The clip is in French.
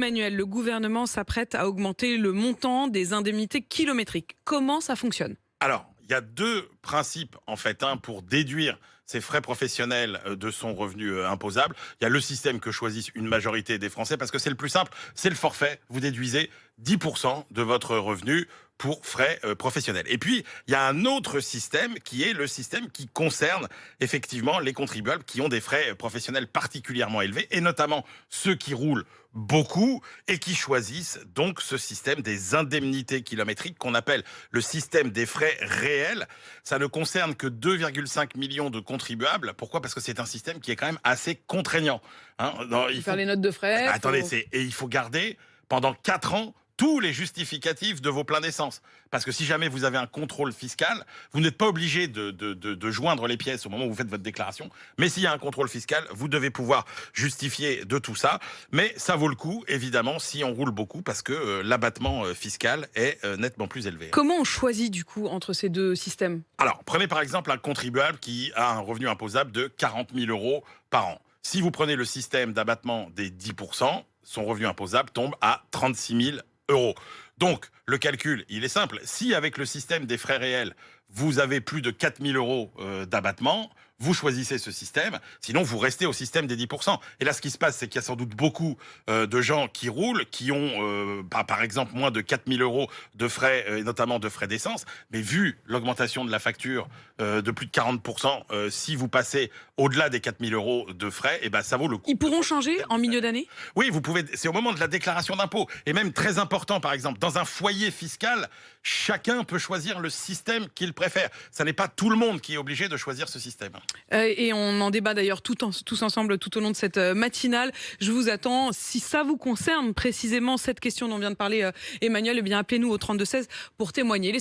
Manuel, le gouvernement s'apprête à augmenter le montant des indemnités kilométriques. Comment ça fonctionne? Alors, il y a deux principes en fait pour déduire ses frais professionnels de son revenu imposable. Il y a le système que choisissent une majorité des Français parce que c'est le plus simple, c'est le forfait. Vous déduisez 10% de votre revenu pour frais professionnels. Et puis, il y a un autre système qui est le système qui concerne effectivement les contribuables qui ont des frais professionnels particulièrement élevés, et notamment ceux qui roulent beaucoup et qui choisissent donc ce système des indemnités kilométriques qu'on appelle le système des frais réels. Ça ne concerne que 2,5 millions de contribuables. Pourquoi? Parce que c'est un système qui est quand même assez contraignant. Il faut faire les notes de frais. Attendez, et il faut garder pendant 4 ans tous les justificatifs de vos pleins d'essence. Parce que si jamais vous avez un contrôle fiscal, vous n'êtes pas obligé de joindre les pièces au moment où vous faites votre déclaration. Mais s'il y a un contrôle fiscal, vous devez pouvoir justifier de tout ça. Mais ça vaut le coup, évidemment, si on roule beaucoup, parce que l'abattement fiscal est nettement plus élevé. Comment on choisit du coup entre ces deux systèmes? Alors, prenez par exemple un contribuable qui a un revenu imposable de 40 000 euros par an. Si vous prenez le système d'abattement des 10%, son revenu imposable tombe à 36 000 euros. Donc, le calcul, il est simple. Si avec le système des frais réels, vous avez plus de 4 000 euros d'abattement, vous choisissez ce système, sinon vous restez au système des 10%. Et là, ce qui se passe, c'est qu'il y a sans doute beaucoup de gens qui roulent, qui ont, par exemple, moins de 4 000 euros de frais, et notamment de frais d'essence. Mais vu l'augmentation de la facture de plus de 40%, si vous passez au-delà des 4 000 euros de frais, eh ben, ça vaut le coup. Ils pourront changer en milieu d'année? Oui, vous pouvez. C'est au moment de la déclaration d'impôt. Et même très important, par exemple, dans un foyer fiscal, chacun peut choisir le système qu'il préfère. Ça n'est pas tout le monde qui est obligé de choisir ce système. Et on en débat d'ailleurs tous ensemble tout au long de cette matinale. Je vous attends. Si ça vous concerne précisément cette question dont vient de parler Emmanuel, eh bien appelez-nous au 32 16 pour témoigner.